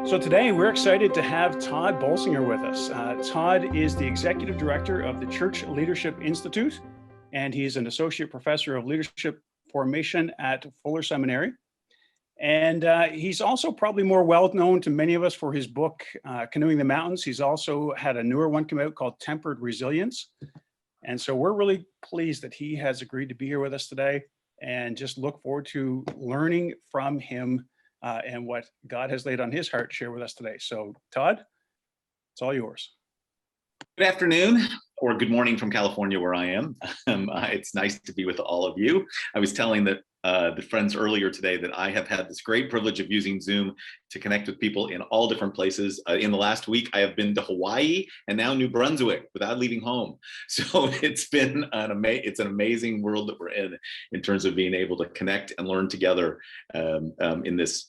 So today we're excited to have Tod Bolsinger with us. Todd is the executive director of the Church Leadership Institute, and he's an associate professor of leadership formation at Fuller Seminary. And he's also probably more well known to many of us for his book, Canoeing the Mountains. He's also had a newer one come out called Tempered Resilience. And so we're really pleased that he has agreed to be here with us today, and just look forward to learning from him and what God has laid on his heart to share with us today. So Todd, it's all yours. Good afternoon, or good morning from California, where I am. It's nice to be with all of you. I was telling the friends earlier today that I have had this great privilege of using Zoom to connect with people in all different places. In the last week, I have been to Hawaii and now New Brunswick without leaving home. So it's been an amazing world that we're in terms of being able to connect and learn together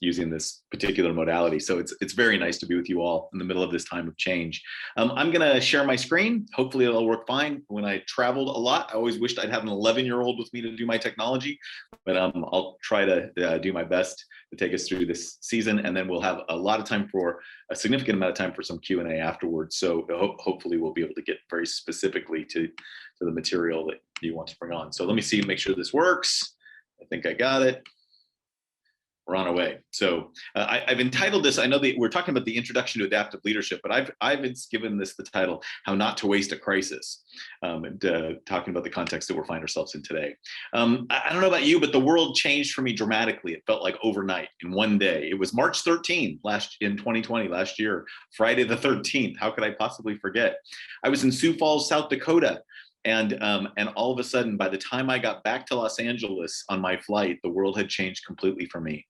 using this particular modality. So it's very nice to be with you all in the middle of this time of change. I'm going to share my screen. Hopefully it'll work fine. When I traveled a lot, I always wished I'd have an 11-year-old with me to do my technology, but I'll try to do my best to take us through this season, and then we'll have a significant amount of time for some Q&A afterwards. So hopefully we'll be able to get very specifically to the material that you want to bring on. So let me make sure this works. I think I got it. We're on our way. So I've entitled this, I know that we're talking about the introduction to adaptive leadership, but I've given this the title, How Not to Waste a Crisis, and talking about the context that we find ourselves in today. I don't know about you, but the world changed for me dramatically. It felt like overnight in one day. It was March 13th in 2020, last year, Friday the 13th. How could I possibly forget? I was in Sioux Falls, South Dakota. And all of a sudden, by the time I got back to Los Angeles on my flight, the world had changed completely for me.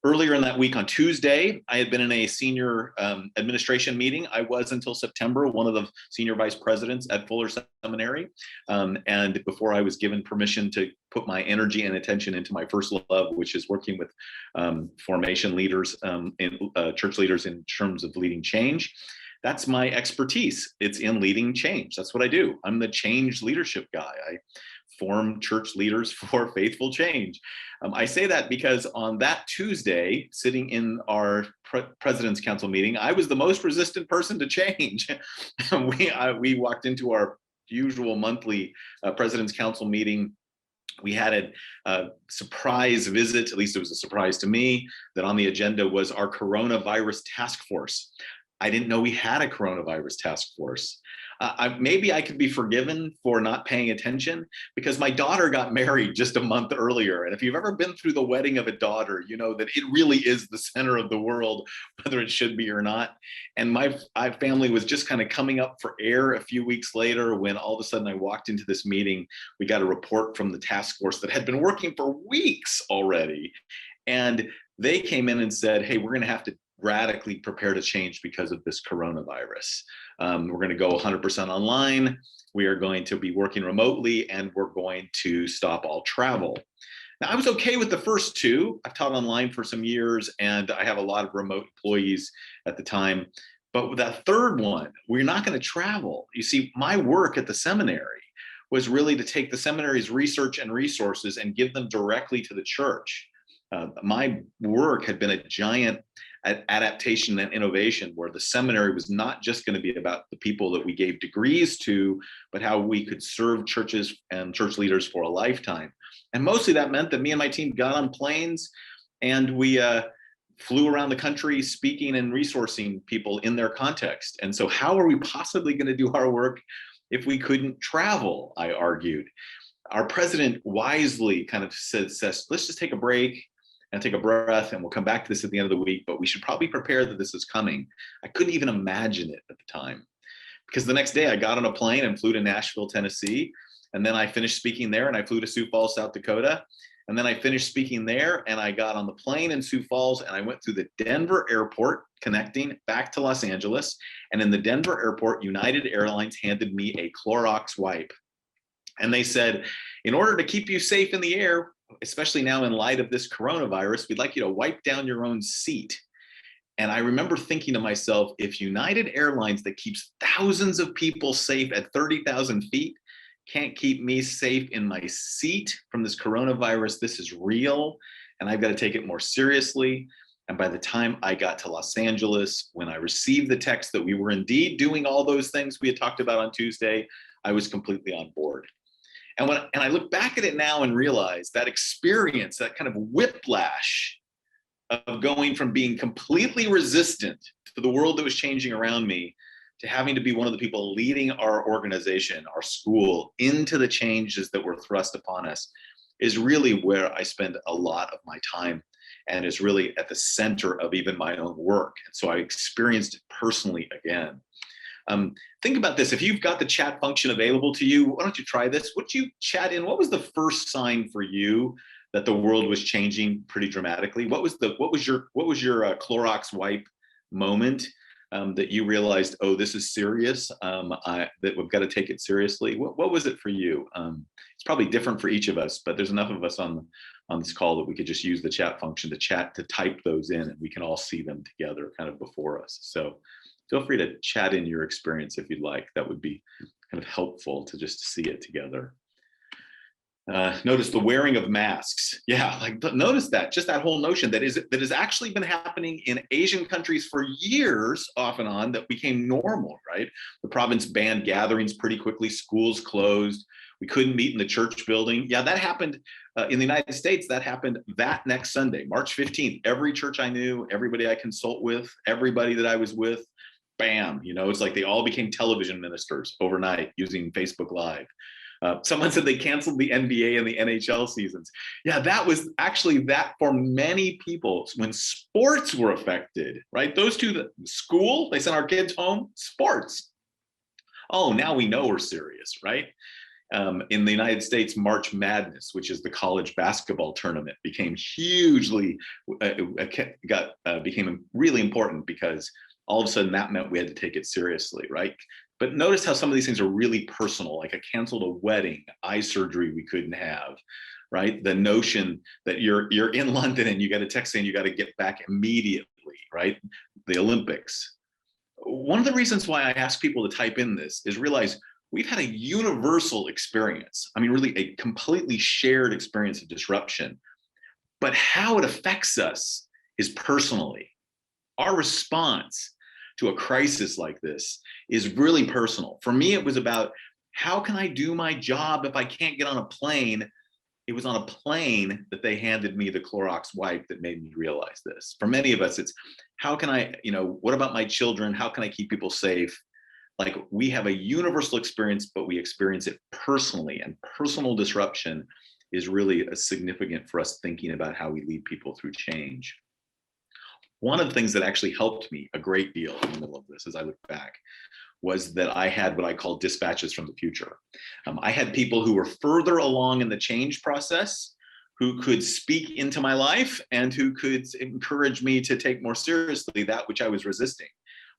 Earlier in that week on Tuesday, I had been in a senior administration meeting. I was until September, one of the senior vice presidents at Fuller Seminary. And before I was given permission to put my energy and attention into my first love, which is working with formation leaders, church leaders in terms of leading change. That's my expertise. It's in leading change. That's what I do. I'm the change leadership guy. I form church leaders for faithful change. I say that because on that Tuesday, sitting in our President's Council meeting, I was the most resistant person to change. We walked into our usual monthly President's Council meeting. We had a surprise visit, at least it was a surprise to me, that on the agenda was our coronavirus task force. I didn't know we had a coronavirus task force. Maybe I could be forgiven for not paying attention because my daughter got married just a month earlier. And if you've ever been through the wedding of a daughter, you know that it really is the center of the world, whether it should be or not. And my family was just kind of coming up for air a few weeks later when all of a sudden I walked into this meeting. We got a report from the task force that had been working for weeks already. And they came in and said, hey, we're going to have to radically prepare to change because of this coronavirus. We're going to go 100% online. We are going to be working remotely, and we're going to stop all travel. Now, I was okay with the first two. I've taught online for some years, and I have a lot of remote employees at the time. But with that third one, we're not going to travel. You see, my work at the seminary was really to take the seminary's research and resources and give them directly to the church. My work had been a giant adaptation and innovation where the seminary was not just going to be about the people that we gave degrees to, but how we could serve churches and church leaders for a lifetime. And mostly that meant that me and my team got on planes and we flew around the country speaking and resourcing people in their context. And so how are we possibly going to do our work if we couldn't travel, I argued. Our president wisely kind of says, let's just take a break and take a breath, and we'll come back to this at the end of the week, but we should probably prepare that this is coming. I couldn't even imagine it at the time, because the next day I got on a plane and flew to Nashville, Tennessee, and then I finished speaking there and I flew to Sioux Falls, South Dakota, and then I finished speaking there and I got on the plane in Sioux Falls and I went through the Denver airport connecting back to Los Angeles, and in the Denver airport, United Airlines handed me a Clorox wipe. And they said, in order to keep you safe in the air, especially now in light of this coronavirus, we'd like you to wipe down your own seat. And I remember thinking to myself, if United Airlines that keeps thousands of people safe at 30,000 feet can't keep me safe in my seat from this coronavirus, this is real, and I've got to take it more seriously. And by the time I got to Los Angeles, when I received the text that we were indeed doing all those things we had talked about on Tuesday, I was completely on board. And I look back at it now and realize that experience, that kind of whiplash of going from being completely resistant to the world that was changing around me to having to be one of the people leading our organization, our school, into the changes that were thrust upon us, is really where I spend a lot of my time, and is really at the center of even my own work. And so I experienced it personally again. Think about this. If you've got the chat function available to you, why don't you try this? Would you chat in? What was the first sign for you that the world was changing pretty dramatically? What was your Clorox wipe moment that you realized, oh, this is serious, that we've got to take it seriously? What was it for you? It's probably different for each of us, but there's enough of us on this call that we could just use the chat function to type those in, and we can all see them together kind of before us. So feel free to chat in your experience if you'd like. That would be kind of helpful to just see it together. Notice the wearing of masks. Yeah, like notice that, just that whole notion that has actually been happening in Asian countries for years, off and on, that became normal, right? The province banned gatherings pretty quickly, schools closed, we couldn't meet in the church building. Yeah, that happened in the United States. That happened that next Sunday, March 15th. Every church I knew, everybody I consult with, everybody that I was with, bam, it's like they all became television ministers overnight using Facebook Live. Someone said they canceled the NBA and the NHL seasons. Yeah, that was actually that for many people when sports were affected, right? Those two, the school, they sent our kids home, sports. Oh, now we know we're serious, right? In the United States, March Madness, which is the college basketball tournament, became hugely, became really important because all of a sudden that meant we had to take it seriously, right? But notice how some of these things are really personal, like I canceled a wedding, eye surgery we couldn't have, right? The notion that you're in London and you got a text saying you got to get back immediately, right? The Olympics. One of the reasons why I ask people to type in this is realize we've had a universal experience. I mean, really a completely shared experience of disruption, but how it affects us is personally. Our response to a crisis like this is really personal. For me, it was about how can I do my job if I can't get on a plane? It was on a plane that they handed me the Clorox wipe that made me realize this. For many of us, it's how can I, what about my children? How can I keep people safe? Like we have a universal experience, but we experience it personally, and personal disruption is really significant for us thinking about how we lead people through change. One of the things that actually helped me a great deal in the middle of this, as I look back, was that I had what I call dispatches from the future. I had people who were further along in the change process, who could speak into my life and who could encourage me to take more seriously that which I was resisting.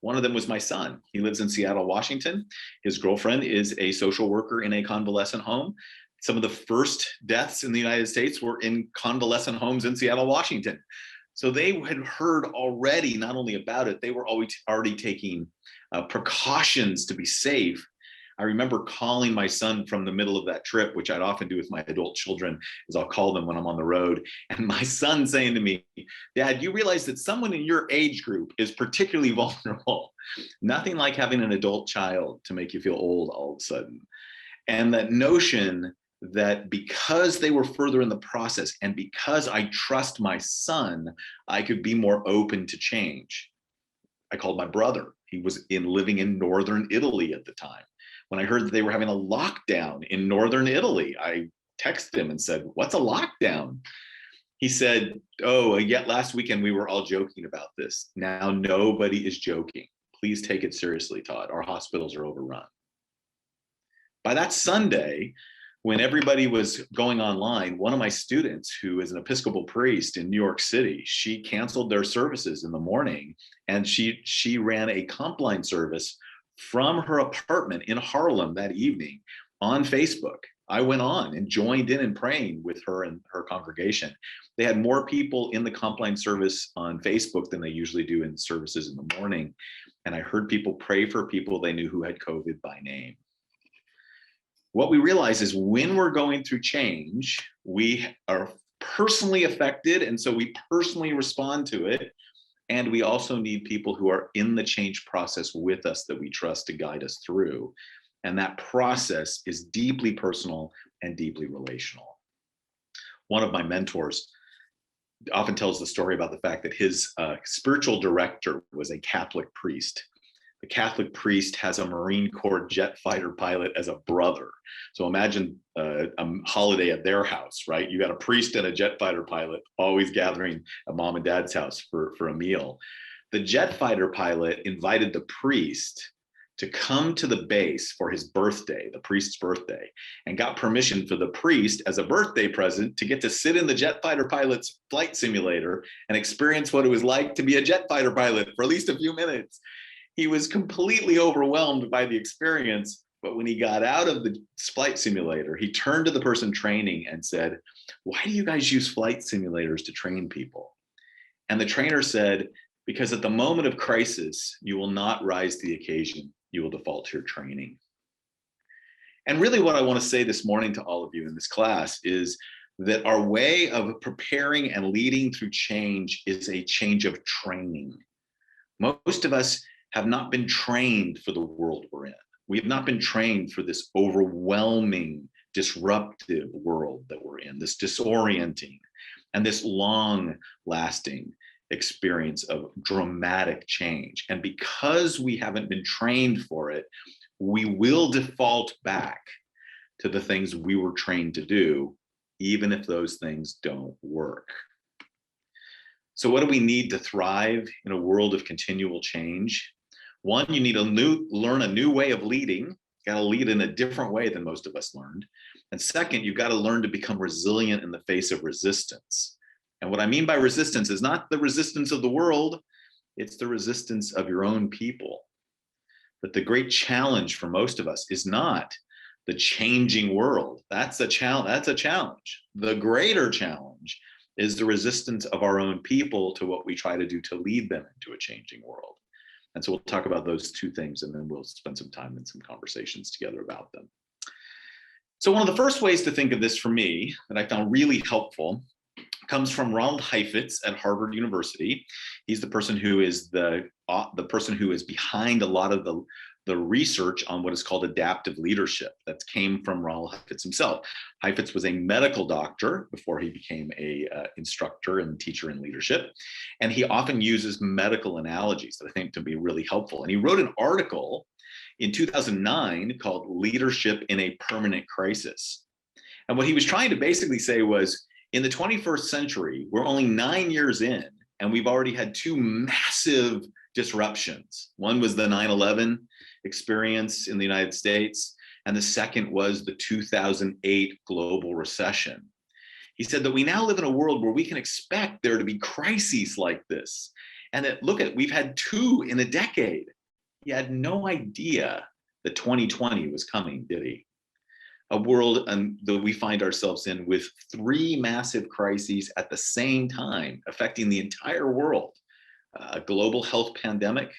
One of them was my son. He lives in Seattle, Washington. His girlfriend is a social worker in a convalescent home. Some of the first deaths in the United States were in convalescent homes in Seattle, Washington. So they had heard already not only about it, they were already taking precautions to be safe. I remember calling my son from the middle of that trip, which I'd often do with my adult children, is I'll call them when I'm on the road. And my son saying to me, Dad, you realize that someone in your age group is particularly vulnerable. Nothing like having an adult child to make you feel old all of a sudden. And that notion that because they were further in the process and because I trust my son, I could be more open to change. I called my brother. He was living in northern Italy at the time. When I heard that they were having a lockdown in northern Italy, I texted him and said, "What's a lockdown?" He said, "Oh, yet last weekend we were all joking about this. Now nobody is joking. Please take it seriously, Todd. Our hospitals are overrun." By that Sunday, when everybody was going online, one of my students, who is an Episcopal priest in New York City, she canceled their services in the morning, and she ran a comp line service from her apartment in Harlem that evening on Facebook. I went on and joined in and praying with her and her congregation. They had more people in the comp line service on Facebook than they usually do in services in the morning. And I heard people pray for people they knew who had COVID by name. What we realize is when we're going through change, we are personally affected, and so we personally respond to it. And we also need people who are in the change process with us that we trust to guide us through. And that process is deeply personal and deeply relational. One of my mentors often tells the story about the fact that his spiritual director was a Catholic priest. The Catholic priest has a Marine Corps jet fighter pilot as a brother. So imagine a holiday at their house, right? You got a priest and a jet fighter pilot always gathering at mom and dad's house for a meal. The jet fighter pilot invited the priest to come to the base for his birthday, the priest's birthday, and got permission for the priest as a birthday present to get to sit in the jet fighter pilot's flight simulator and experience what it was like to be a jet fighter pilot for at least a few minutes. He was completely overwhelmed by the experience, but when he got out of the flight simulator, he turned to the person training and said, "Why do you guys use flight simulators to train people?" And the trainer said, "Because at the moment of crisis, you will not rise to the occasion. You will default to your training." And really what I want to say this morning to all of you in this class is that our way of preparing and leading through change is a change of training. Most of us have not been trained for the world we're in. We have not been trained for this overwhelming, disruptive world that we're in, this disorienting and this long-lasting experience of dramatic change. And because we haven't been trained for it, we will default back to the things we were trained to do, even if those things don't work. So what do we need to thrive in a world of continual change? One, you need to learn a new way of leading. You got to lead in a different way than most of us learned. And second, you've got to learn to become resilient in the face of resistance. And what I mean by resistance is not the resistance of the world, it's the resistance of your own people. But the great challenge for most of us is not the changing world. That's a challenge. The greater challenge is the resistance of our own people to what we try to do to lead them into a changing world. And so we'll talk about those two things, and then we'll spend some time and some conversations together about them. So one of the first ways to think of this for me that I found really helpful comes from Ronald Heifetz at Harvard University. He's the person who is the person who is behind a lot of the research on what is called adaptive leadership that came from Ronald Heifetz himself. Heifetz was a medical doctor before he became a instructor and teacher in leadership. And he often uses medical analogies that I think to be really helpful. And he wrote an article in 2009 called Leadership in a Permanent Crisis. And what he was trying to basically say was, in the 21st century, we're only 9 years in, and we've already had two massive disruptions. One was the 9/11 experience in the United States, and the second was the 2008 global recession. He said that we now live in a world where we can expect there to be crises like this, and that, we've had two in a decade. He had no idea that 2020 was coming, did he? A world that we find ourselves in with three massive crises at the same time, affecting the entire world: a global health pandemic,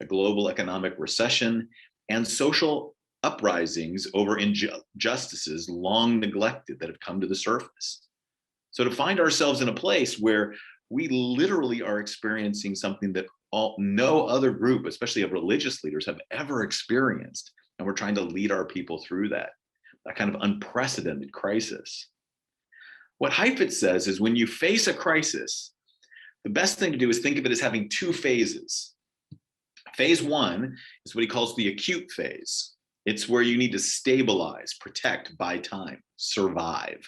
a global economic recession, and social uprisings over injustices long neglected that have come to the surface. So to find ourselves in a place where we literally are experiencing something that no other group, especially of religious leaders, have ever experienced, and we're trying to lead our people through that kind of unprecedented crisis. What Heifetz says is, when you face a crisis, the best thing to do is think of it as having two phases. Phase one is what he calls the acute phase. It's where you need to stabilize, protect, buy time, survive.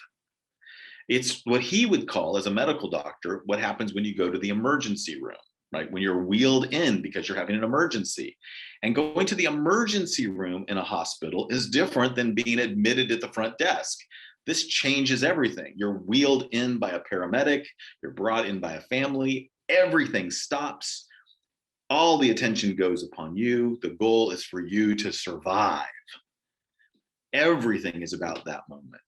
It's what he would call, as a medical doctor, what happens when you go to the emergency room, right? When you're wheeled in because you're having an emergency. And going to the emergency room in a hospital is different than being admitted at the front desk. This changes everything. You're wheeled in by a paramedic, you're brought in by a family, everything stops. All the attention goes upon you. The goal is for you to survive. Everything is about that moment.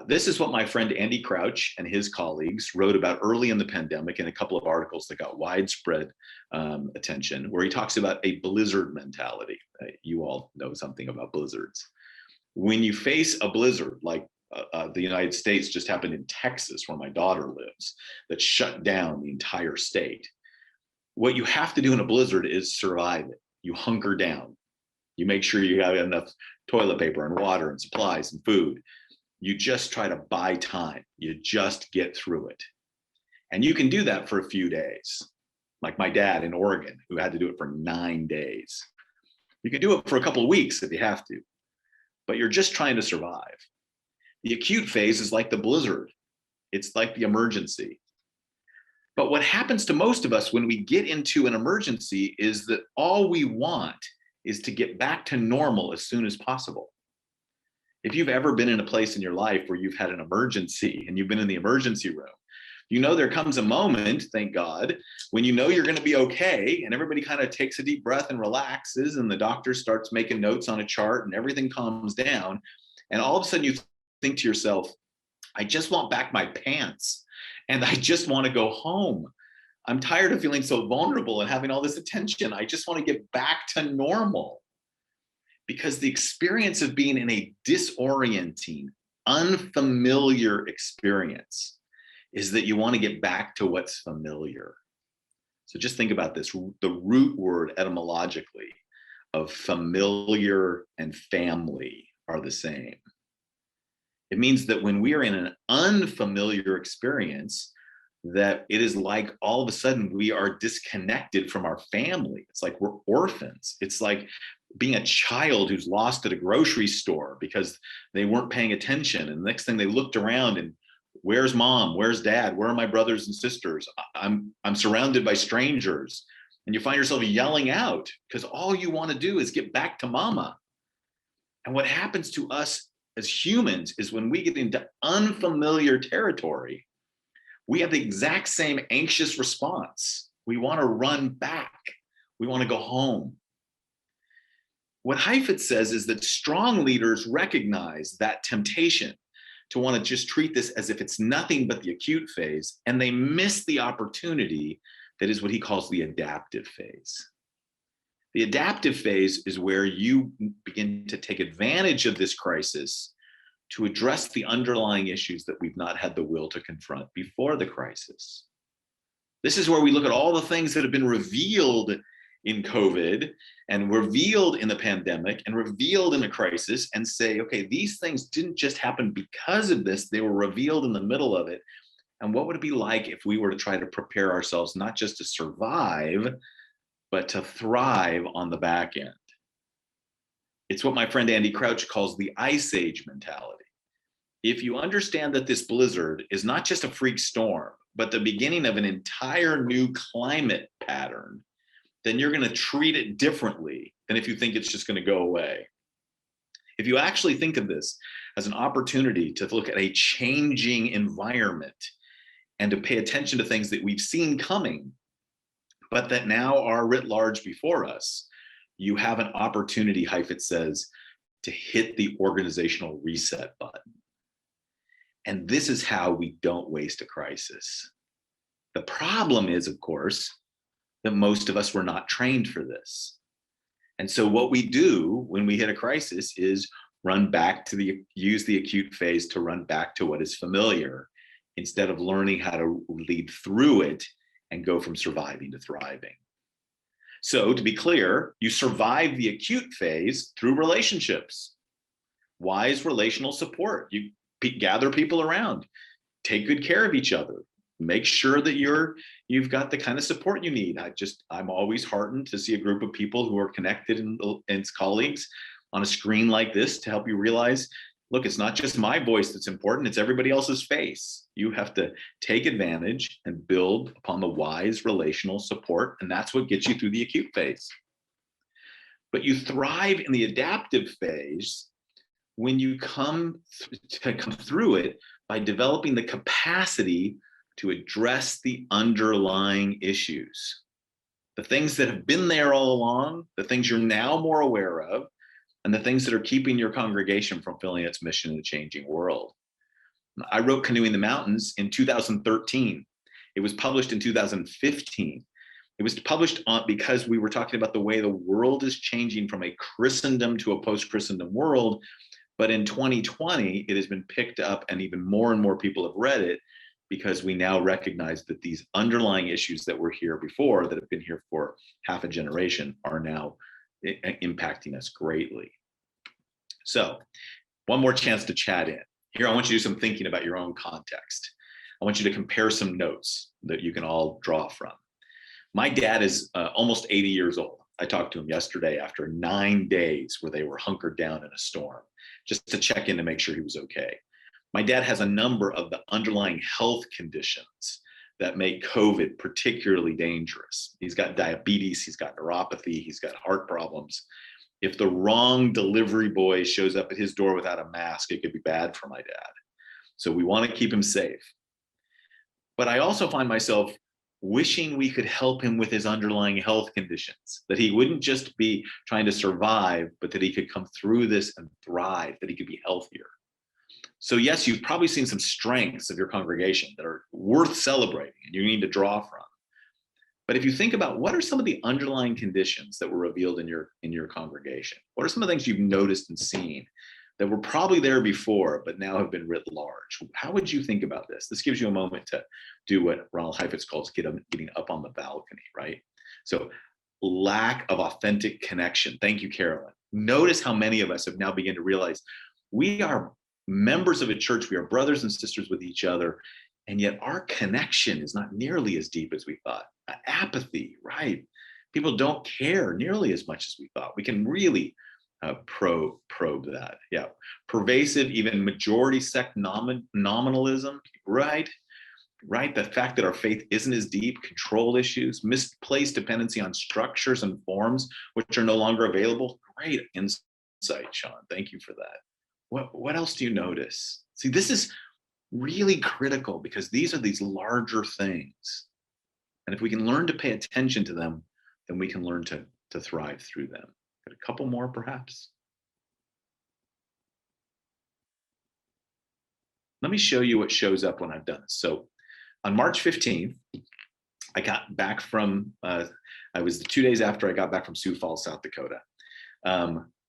This is what my friend Andy Crouch and his colleagues wrote about early in the pandemic in a couple of articles that got widespread attention, where he talks about a blizzard mentality. You all know something about blizzards. When you face a blizzard, like the United States just happened in Texas, where my daughter lives, that shut down the entire state. What you have to do in a blizzard is survive it. You hunker down. You make sure you have enough toilet paper and water and supplies and food. You just try to buy time. You just get through it. And you can do that for a few days, like my dad in Oregon, who had to do it for 9 days. You can do it for a couple of weeks if you have to, but you're just trying to survive. The acute phase is like the blizzard. It's like the emergency. But what happens to most of us when we get into an emergency is that all we want is to get back to normal as soon as possible. If you've ever been in a place in your life where you've had an emergency and you've been in the emergency room, you know there comes a moment, thank God, when you know you're going to be okay, and everybody kind of takes a deep breath and relaxes, and the doctor starts making notes on a chart and everything calms down. And all of a sudden you think to yourself, I just want back my pants and I just want to go home. I'm tired of feeling so vulnerable and having all this attention. I just want to get back to normal. Because the experience of being in a disorienting, unfamiliar experience is that you want to get back to what's familiar. So just think about this. The root word etymologically of familiar and family are the same. It means that when we are in an unfamiliar experience, that it is like all of a sudden we are disconnected from our family. It's like we're orphans. It's like being a child who's lost at a grocery store because they weren't paying attention. And the next thing they looked around and where's mom? Where's dad? Where are my brothers and sisters? I'm surrounded by strangers. And you find yourself yelling out because all you want to do is get back to mama. And what happens to us as humans is when we get into unfamiliar territory, we have the exact same anxious response. We want to run back. We want to go home. What Heifetz says is that strong leaders recognize that temptation to want to just treat this as if it's nothing but the acute phase, and they miss the opportunity that is what he calls the adaptive phase. The adaptive phase is where you begin to take advantage of this crisis to address the underlying issues that we've not had the will to confront before the crisis. This is where we look at all the things that have been revealed in COVID and revealed in the pandemic and revealed in the crisis and say, okay, these things didn't just happen because of this, they were revealed in the middle of it. And what would it be like if we were to try to prepare ourselves not just to survive, but to thrive on the back end? It's what my friend Andy Crouch calls the ice age mentality. If you understand that this blizzard is not just a freak storm, but the beginning of an entire new climate pattern, then you're going to treat it differently than if you think it's just going to go away. If you actually think of this as an opportunity to look at a changing environment and to pay attention to things that we've seen coming, but that now are writ large before us, you have an opportunity, Heifetz says, to hit the organizational reset button. And this is how we don't waste a crisis. The problem is, of course, that most of us were not trained for this. And so what we do when we hit a crisis is use the acute phase to run back to what is familiar, instead of learning how to lead through it and go from surviving to thriving. So to be clear, you survive the acute phase through relationships, wise relational support. You gather people around, take good care of each other, make sure that you've got the kind of support you need. I'm always heartened to see a group of people who are connected and colleagues on a screen like this to help you realize, look, it's not just my voice that's important, it's everybody else's face. You have to take advantage and build upon the wise relational support, and that's what gets you through the acute phase. But you thrive in the adaptive phase when you come through it by developing the capacity to address the underlying issues. The things that have been there all along, the things you're now more aware of, and the things that are keeping your congregation from fulfilling its mission in a changing world. I wrote Canoeing the Mountains in 2013. It was published in 2015. It was published because we were talking about the way the world is changing from a Christendom to a post-Christendom world, But in 2020, it has been picked up and even more people have read it because we now recognize that these underlying issues that were here before, that have been here for half a generation, are now impacting us greatly. So one more chance to chat in. Here, I want you to do some thinking about your own context. I want you to compare some notes that you can all draw from. My dad is almost 80 years old. I talked to him yesterday after 9 days where they were hunkered down in a storm, just to check in to make sure he was okay. My dad has a number of the underlying health conditions that make COVID particularly dangerous. He's got diabetes, he's got neuropathy, he's got heart problems. If the wrong delivery boy shows up at his door without a mask, it could be bad for my dad. So we want to keep him safe. But I also find myself wishing we could help him with his underlying health conditions, that he wouldn't just be trying to survive, but that he could come through this and thrive, that he could be healthier. So yes, you've probably seen some strengths of your congregation that are worth celebrating and you need to draw from. But if you think about what are some of the underlying conditions that were revealed in your congregation, what are some of the things you've noticed and seen that were probably there before, but now have been writ large? How would you think about this? This gives you a moment to do what Ronald Heifetz calls getting up on the balcony, right? So lack of authentic connection. Thank you, Carolyn. Notice how many of us have now begun to realize we are members of a church, we are brothers and sisters with each other, and yet our connection is not nearly as deep as we thought. Apathy, right? People don't care nearly as much as we thought. We can really probe that. Yeah. Pervasive, even majority sect nominalism, right? The fact that our faith isn't as deep, control issues, misplaced dependency on structures and forms which are no longer available. Great insight, Sean. Thank you for that. What else do you notice? See, this is really critical because these are these larger things. And if we can learn to pay attention to them, then we can learn to thrive through them. Got a couple more, perhaps. Let me show you what shows up when I've done this. So on March 15th, I got back from, I was the 2 days after I got back from Sioux Falls, South Dakota.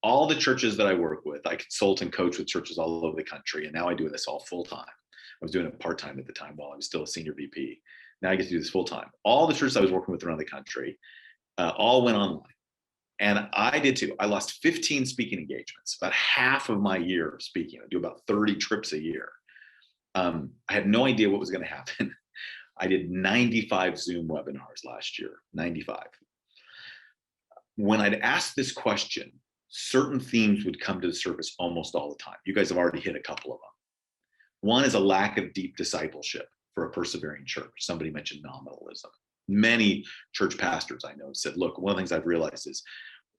All the churches that I work with, I consult and coach with churches all over the country. And now I do this all full time. I was doing it part-time at the time while I was still a senior VP. Now I get to do this full time. All the churches I was working with around the country all went online. And I did too. I lost 15 speaking engagements, about half of my year of speaking. I do about 30 trips a year. I had no idea what was going to happen. I did 95 Zoom webinars last year, 95. When I'd ask this question, certain themes would come to the surface almost all the time. You guys have already hit a couple of them. One is a lack of deep discipleship for a persevering church. Somebody mentioned nominalism. Many church pastors I know said, look, one of the things I've realized is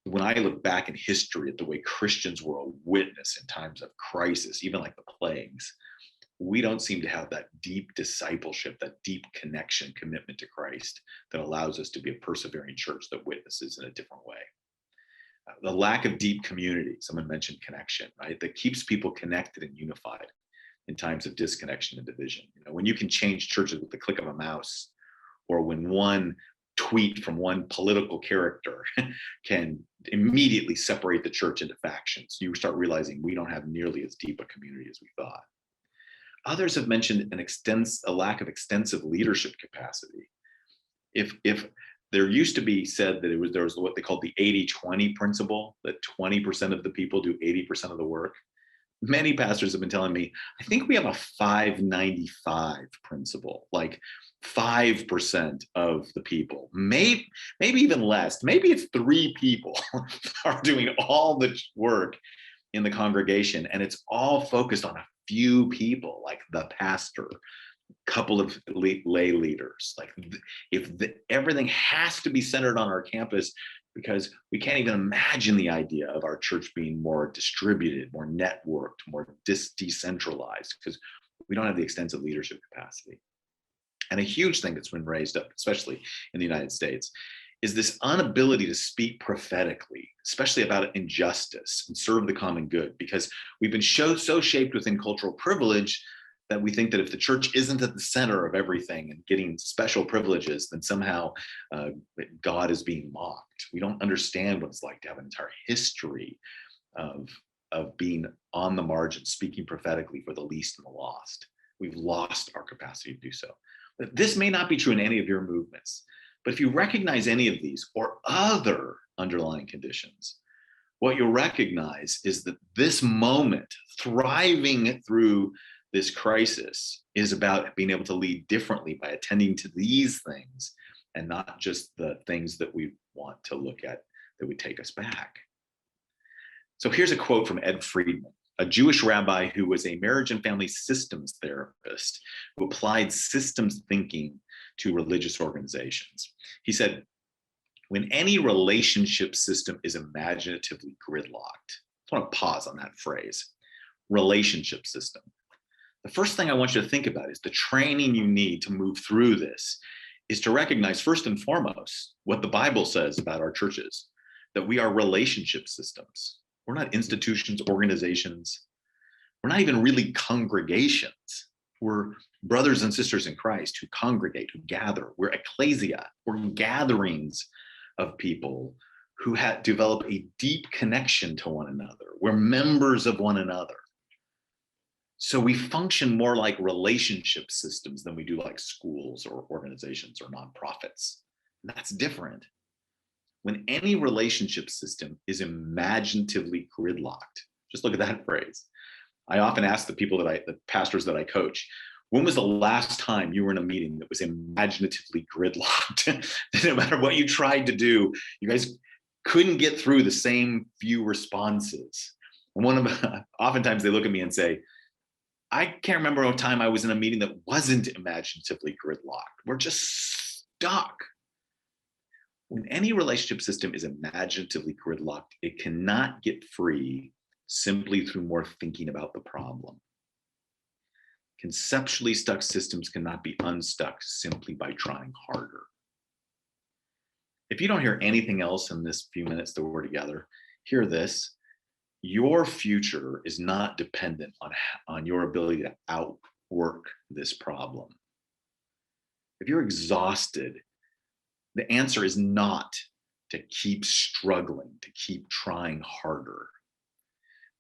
when I look back in history at the way Christians were a witness in times of crisis, even like the plagues, we don't seem to have that deep discipleship, that deep connection, commitment to Christ that allows us to be a persevering church that witnesses in a different way. The lack of deep community, someone mentioned connection, right? That keeps people connected and unified in times of disconnection and division. You know, when you can change churches with the click of a mouse, or when one tweet from one political character can immediately separate the church into factions, you start realizing we don't have nearly as deep a community as we thought. Others have mentioned a lack of extensive leadership capacity. If there used to be said that there was what they called the 80-20 principle, that 20% of the people do 80% of the work. Many pastors have been telling me, I think we have a 595 principle, like 5% of the people, maybe even less, maybe it's 3 people are doing all the work in the congregation, and it's all focused on a few people, like the pastor, couple of lay leaders. Like everything has to be centered on our campus, because we can't even imagine the idea of our church being more distributed, more networked, more decentralized, because we don't have the extensive leadership capacity. And a huge thing that's been raised up, especially in the United States, is this inability to speak prophetically, especially about injustice and serve the common good, because we've been so shaped within cultural privilege that we think that if the church isn't at the center of everything and getting special privileges, then somehow God is being mocked. We don't understand what it's like to have an entire history of of being on the margin, speaking prophetically for the least and the lost. We've lost our capacity to do so. But this may not be true in any of your movements. But if you recognize any of these or other underlying conditions, what you'll recognize is that this moment, thriving through this crisis, is about being able to lead differently by attending to these things and not just the things that we want to look at that would take us back. So here's a quote from Ed Friedman, a Jewish rabbi who was a marriage and family systems therapist who applied systems thinking to religious organizations. He said, when any relationship system is imaginatively gridlocked, I want to pause on that phrase, relationship system. The first thing I want you to think about is the training you need to move through this is to recognize first and foremost what the Bible says about our churches, that we are relationship systems. We're not institutions, organizations. We're not even really congregations. We're brothers and sisters in Christ who congregate, who gather. We're ecclesia. We're gatherings of people who develop a deep connection to one another. We're members of one another. So we function more like relationship systems than we do like schools or organizations or nonprofits. And that's different. When any relationship system is imaginatively gridlocked, just look at that phrase. I often ask the pastors that I coach, when was the last time you were in a meeting that was imaginatively gridlocked? No matter what you tried to do, you guys couldn't get through the same few responses. And oftentimes they look at me and say, I can't remember a time I was in a meeting that wasn't imaginatively gridlocked. We're just stuck. When any relationship system is imaginatively gridlocked, it cannot get free simply through more thinking about the problem. Conceptually stuck systems cannot be unstuck simply by trying harder. If you don't hear anything else in this few minutes that we're together, hear this. Your future is not dependent on your ability to outwork this problem. If you're exhausted, the answer is not to keep struggling, to keep trying harder.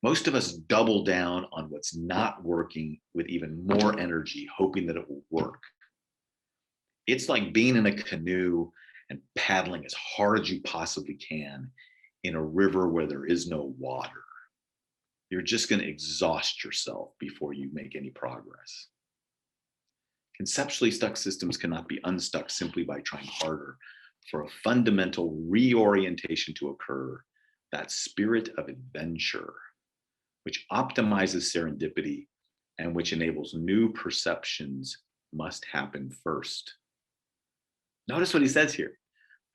Most of us double down on what's not working with even more energy, hoping that it will work. It's like being in a canoe and paddling as hard as you possibly can in a river where there is no water. You're just going to exhaust yourself before you make any progress. Conceptually stuck systems cannot be unstuck simply by trying harder. For a fundamental reorientation to occur, that spirit of adventure, which optimizes serendipity and which enables new perceptions, must happen first. Notice what he says here,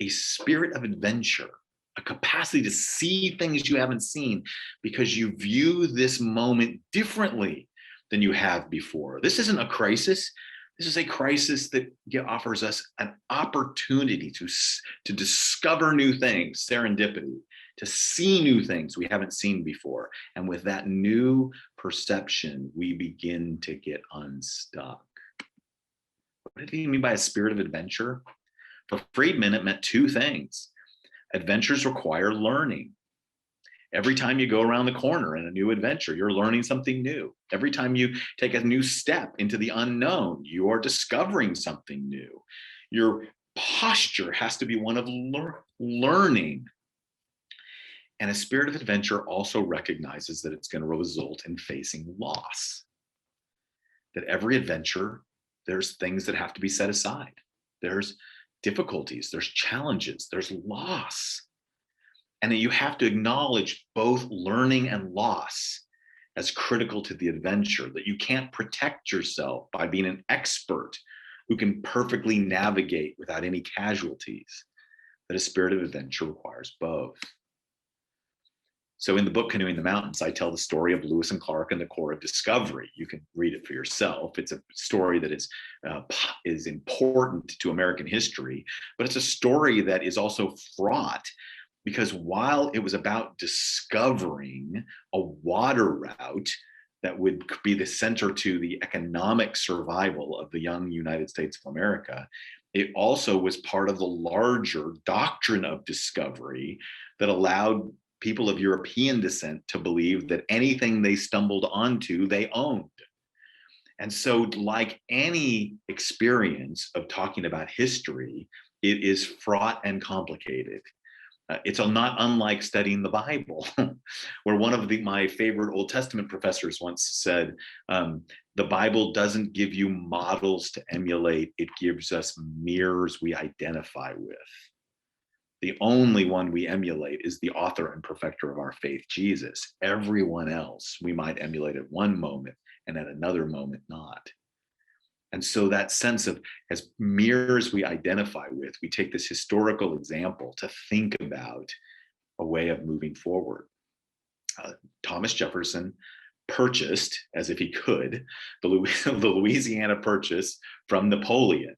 a spirit of adventure, a capacity to see things you haven't seen because you view this moment differently than you have before. This isn't a crisis. This is a crisis that offers us an opportunity to discover new things, serendipity, to see new things we haven't seen before. And with that new perception, we begin to get unstuck. What did he mean by a spirit of adventure? For Friedman, it meant two things. Adventures require learning. Every time you go around the corner in a new adventure, you're learning something new. Every time you take a new step into the unknown, you are discovering something new. Your posture has to be one of learning. And a spirit of adventure also recognizes that it's going to result in facing loss. That every adventure, there's things that have to be set aside. There's difficulties, there's challenges, there's loss. And that you have to acknowledge both learning and loss as critical to the adventure, that you can't protect yourself by being an expert who can perfectly navigate without any casualties, that a spirit of adventure requires both. So in the book, Canoeing the Mountains, I tell the story of Lewis and Clark and the Corps of Discovery. You can read it for yourself. It's a story that is important to American history, but it's a story that is also fraught because while it was about discovering a water route that would be the center to the economic survival of the young United States of America, it also was part of the larger doctrine of discovery that allowed people of European descent to believe that anything they stumbled onto, they owned. And so, like any experience of talking about history, it is fraught and complicated. It's not unlike studying the Bible, where one of my favorite Old Testament professors once said, the Bible doesn't give you models to emulate, it gives us mirrors we identify with. The only one we emulate is the author and perfecter of our faith, Jesus. Everyone else we might emulate at one moment and at another moment not. And so that sense of, as mirrors we identify with, we take this historical example to think about a way of moving forward. Thomas Jefferson purchased, as if he could, the Louisiana Purchase from Napoleon.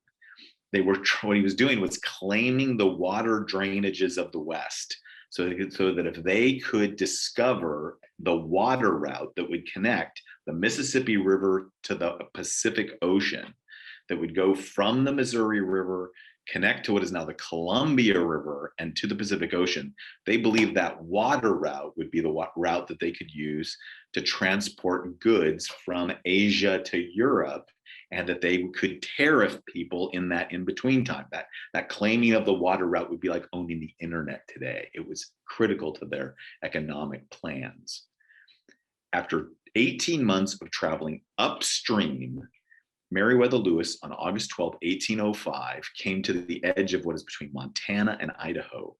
What he was doing was claiming the water drainages of the West, so that if they could discover the water route that would connect the Mississippi River to the Pacific Ocean, that would go from the Missouri River, connect to what is now the Columbia River and to the Pacific Ocean, they believed that water route would be the route that they could use to transport goods from Asia to Europe, and that they could tariff people in that in-between time. That claiming of the water route would be like owning the internet today. It was critical to their economic plans. After 18 months of traveling upstream, Meriwether Lewis on August 12, 1805, came to the edge of what is between Montana and Idaho.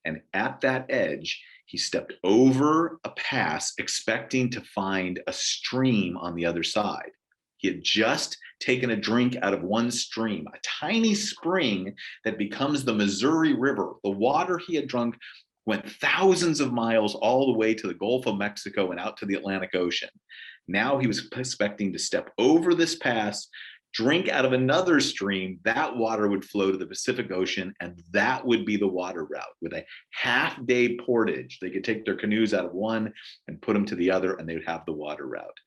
And at that edge, he stepped over a pass, expecting to find a stream on the other side. He had just taken a drink out of one stream, a tiny spring that becomes the Missouri River. The water he had drunk went thousands of miles all the way to the Gulf of Mexico and out to the Atlantic Ocean. Now he was expecting to step over this pass, drink out of another stream. That water would flow to the Pacific Ocean, and that would be the water route. With a half-day portage, they could take their canoes out of one and put them to the other, and they would have the water route.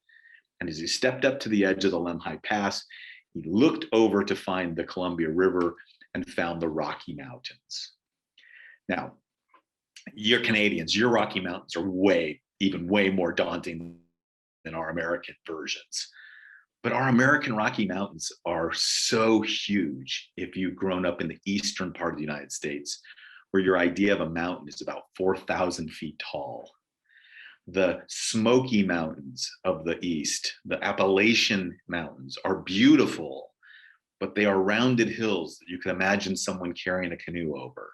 And as he stepped up to the edge of the Lemhi Pass, he looked over to find the Columbia River and found the Rocky Mountains. Now, you're Canadians, your Rocky Mountains are way more daunting than our American versions. But our American Rocky Mountains are so huge if you've grown up in the eastern part of the United States, where your idea of a mountain is about 4,000 feet tall. The Smoky Mountains of the East, the Appalachian Mountains, are beautiful, but they are rounded hills that you can imagine someone carrying a canoe over,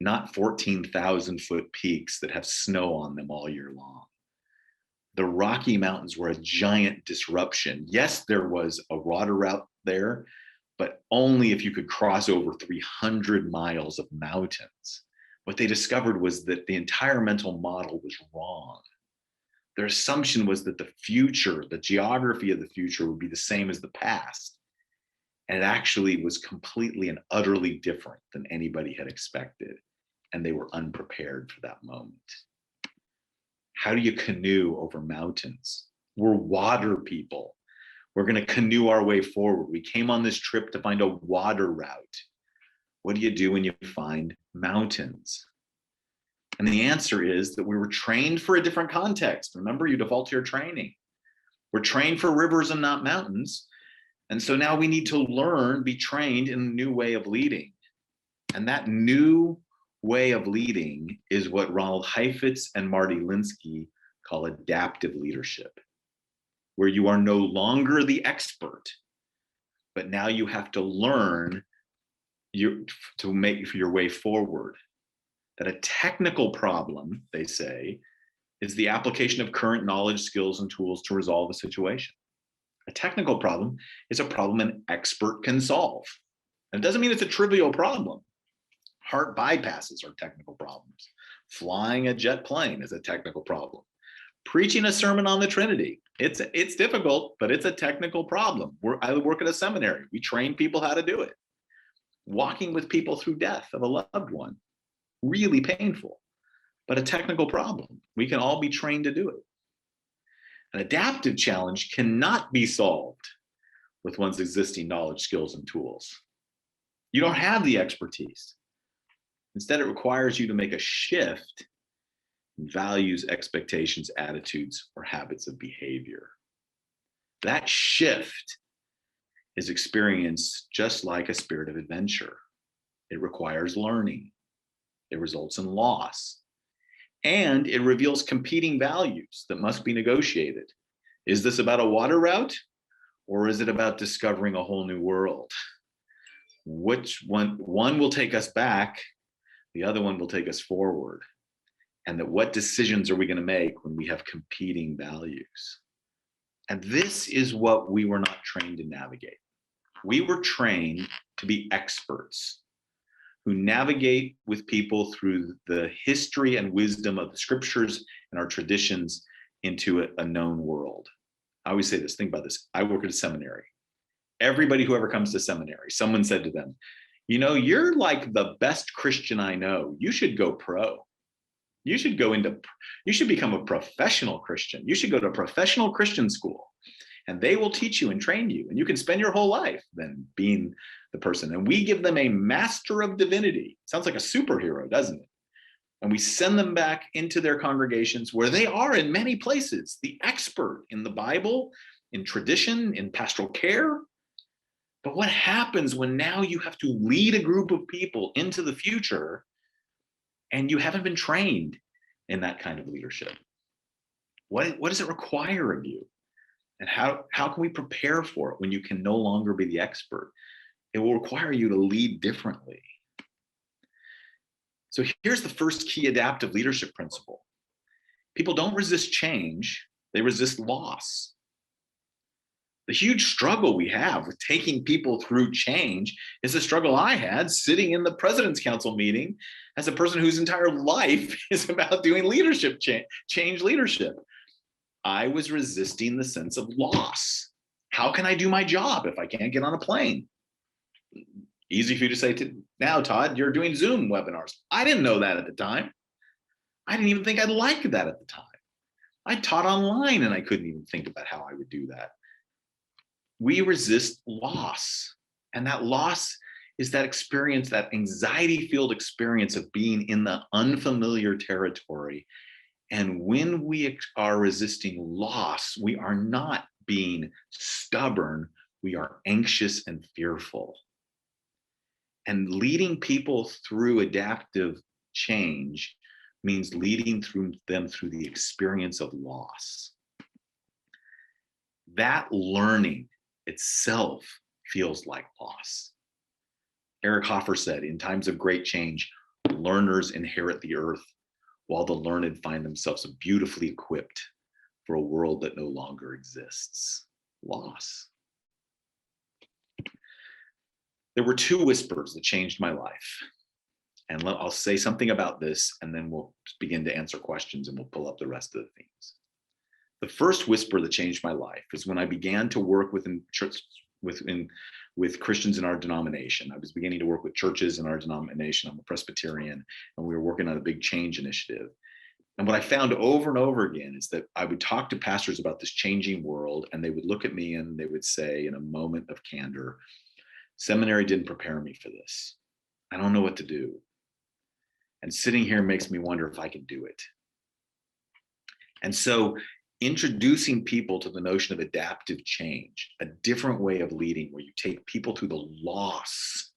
not 14,000-foot peaks that have snow on them all year long. The Rocky Mountains were a giant disruption. Yes, there was a water route there, but only if you could cross over 300 miles of mountains. What they discovered was that the entire mental model was wrong. Their assumption was that the future, the geography of the future, would be the same as the past. And it actually was completely and utterly different than anybody had expected. And they were unprepared for that moment. How do you canoe over mountains? We're water people. We're going to canoe our way forward. We came on this trip to find a water route. What do you do when you find mountains? And the answer is that we were trained for a different context. Remember, you default to your training. We're trained for rivers and not mountains. And so now we need to learn, be trained in a new way of leading. And that new way of leading is what Ronald Heifetz and Marty Linsky call adaptive leadership, where you are no longer the expert, but now you have to learn to make your way forward. That a technical problem, they say, is the application of current knowledge, skills, and tools to resolve a situation. A technical problem is a problem an expert can solve. And it doesn't mean it's a trivial problem. Heart bypasses are technical problems. Flying a jet plane is a technical problem. Preaching a sermon on the Trinity, it's difficult, but it's a technical problem. I work at a seminary. We train people how to do it. Walking with people through death of a loved one, really painful, but a technical problem. We can all be trained to do it. An adaptive challenge cannot be solved with one's existing knowledge, skills, and tools. You don't have the expertise. Instead, it requires you to make a shift values, expectations, attitudes, or habits of behavior. That shift is experienced just like a spirit of adventure. It requires learning. It results in loss. And it reveals competing values that must be negotiated. Is this about a water route, or is it about discovering a whole new world? Which one will take us back, the other one will take us forward. And that what decisions are we going to make when we have competing values? And this is what we were not trained to navigate. We were trained to be experts who navigate with people through the history and wisdom of the scriptures and our traditions into a known world. I always say this, think about this. I work at a seminary. Everybody who ever comes to seminary, someone said to them, you know, you're like the best Christian I know. You should go pro. You should become a professional Christian. You should go to a professional Christian school, and they will teach you and train you, and you can spend your whole life then being the person. And we give them a master of divinity. Sounds like a superhero, doesn't it? And we send them back into their congregations where they are in many places, the expert in the Bible, in tradition, in pastoral care. But what happens when now you have to lead a group of people into the future and you haven't been trained in that kind of leadership? What does it require of you? And how can we prepare for it when you can no longer be the expert? It will require you to lead differently. So here's the first key adaptive leadership principle. People don't resist change, they resist loss. The huge struggle we have with taking people through change is a struggle I had sitting in the President's Council meeting as a person whose entire life is about doing leadership change leadership. I was resisting the sense of loss. How can I do my job if I can't get on a plane? Easy for you to say now, Todd, you're doing Zoom webinars. I didn't know that at the time. I didn't even think I'd like that at the time. I taught online and I couldn't even think about how I would do that. We resist loss. And that loss is that experience, that anxiety-filled experience of being in the unfamiliar territory. And when we are resisting loss, we are not being stubborn, we are anxious and fearful. And leading people through adaptive change means leading them through the experience of loss. That learning itself feels like loss. Eric Hoffer said, in times of great change, learners inherit the earth, while the learned find themselves beautifully equipped for a world that no longer exists. Loss. There were two whispers that changed my life. And I'll say something about this, and then we'll begin to answer questions and we'll pull up the rest of the themes. The first whisper that changed my life is when I began to work with Christians in our denomination. I was beginning to work with churches in our denomination. I'm a Presbyterian, and we were working on a big change initiative. And what I found over and over again is that I would talk to pastors about this changing world, and they would look at me and they would say, in a moment of candor, seminary didn't prepare me for this. I don't know what to do. And sitting here makes me wonder if I can do it. And so introducing people to the notion of adaptive change, a different way of leading where you take people through the loss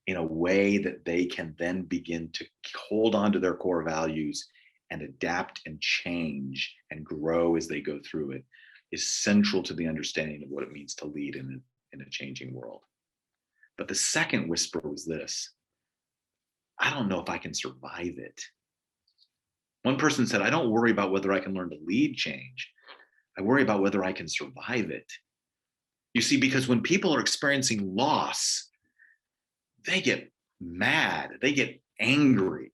in a way that they can then begin to hold on to their core values and adapt and change and grow as they go through it, is central to the understanding of what it means to lead in a changing world. But the second whisper was this: I don't know if I can survive it. One person said, I don't worry about whether I can learn to lead change. I worry about whether I can survive it. You see, because when people are experiencing loss, they get mad, they get angry,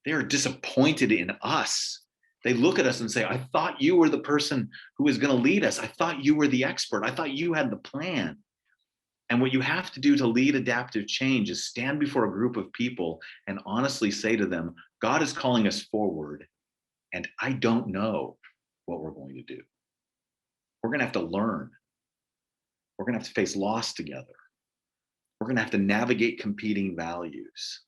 they are disappointed in us. They look at us and say, I thought you were the person who was going to lead us. I thought you were the expert. I thought you had the plan. And what you have to do to lead adaptive change is stand before a group of people and honestly say to them, God is calling us forward, and I don't know what we're going to do. We're going to have to learn. We're going to have to face loss together. We're going to have to navigate competing values.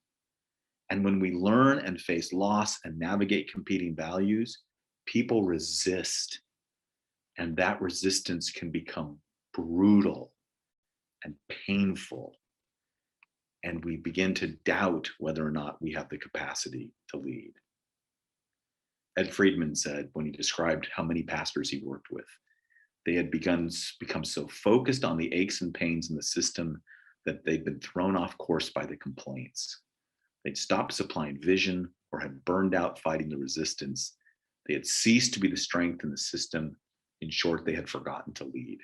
And when we learn and face loss and navigate competing values, people resist. And that resistance can become brutal and painful. And we begin to doubt whether or not we have the capacity to lead. Ed Friedman said when he described how many pastors he worked with, they had become so focused on the aches and pains in the system that they'd been thrown off course by the complaints. They'd stopped supplying vision or had burned out fighting the resistance. They had ceased to be the strength in the system. In short, they had forgotten to lead.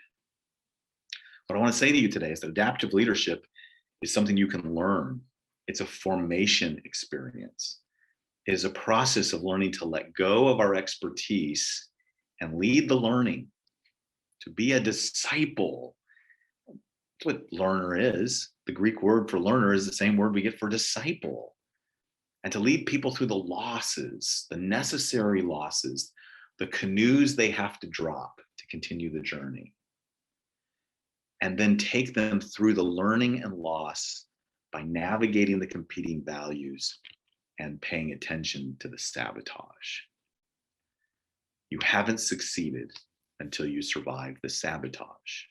What I want to say to you today is that adaptive leadership is something you can learn. It's a formation experience. It is a process of learning to let go of our expertise and lead the learning, to be a disciple. That's what learner is. The Greek word for learner is the same word we get for disciple. And to lead people through the losses, the necessary losses, the canoes they have to drop to continue the journey. And then take them through the learning and loss by navigating the competing values and paying attention to the sabotage. You haven't succeeded until you survive the sabotage.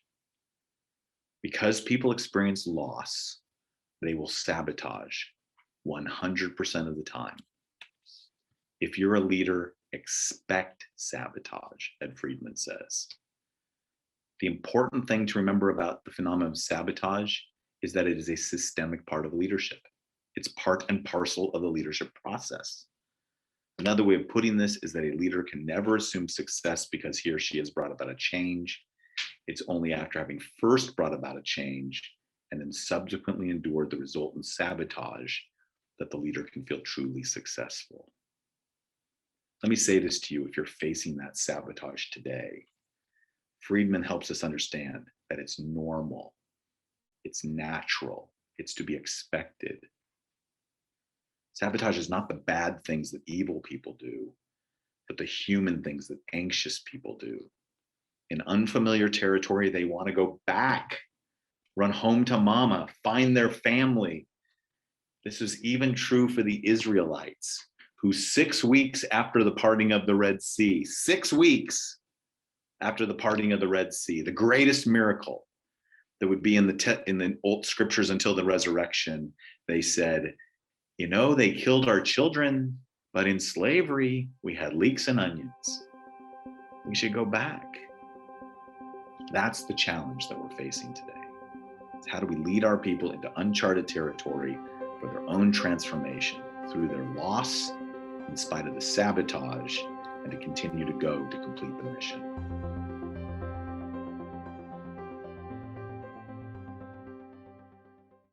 Because people experience loss, they will sabotage 100% of the time. If you're a leader, expect sabotage, Ed Friedman says. The important thing to remember about the phenomenon of sabotage is that it is a systemic part of leadership. It's part and parcel of the leadership process. Another way of putting this is that a leader can never assume success because he or she has brought about a change. It's only after having first brought about a change and then subsequently endured the resultant sabotage that the leader can feel truly successful. Let me say this to you if you're facing that sabotage today. Friedman helps us understand that it's normal, it's natural, it's to be expected. Sabotage is not the bad things that evil people do, but the human things that anxious people do. In unfamiliar territory, they want to go back, run home to mama, find their family. This is even true for the Israelites, who 6 weeks after the parting of the Red Sea, 6 weeks after the parting of the Red Sea, the greatest miracle that would be in the old scriptures until the resurrection, they said, you know, they killed our children, but in slavery, we had leeks and onions. We should go back. That's the challenge that we're facing today. It's how do we lead our people into uncharted territory for their own transformation through their loss, in spite of the sabotage, and to continue to go to complete the mission.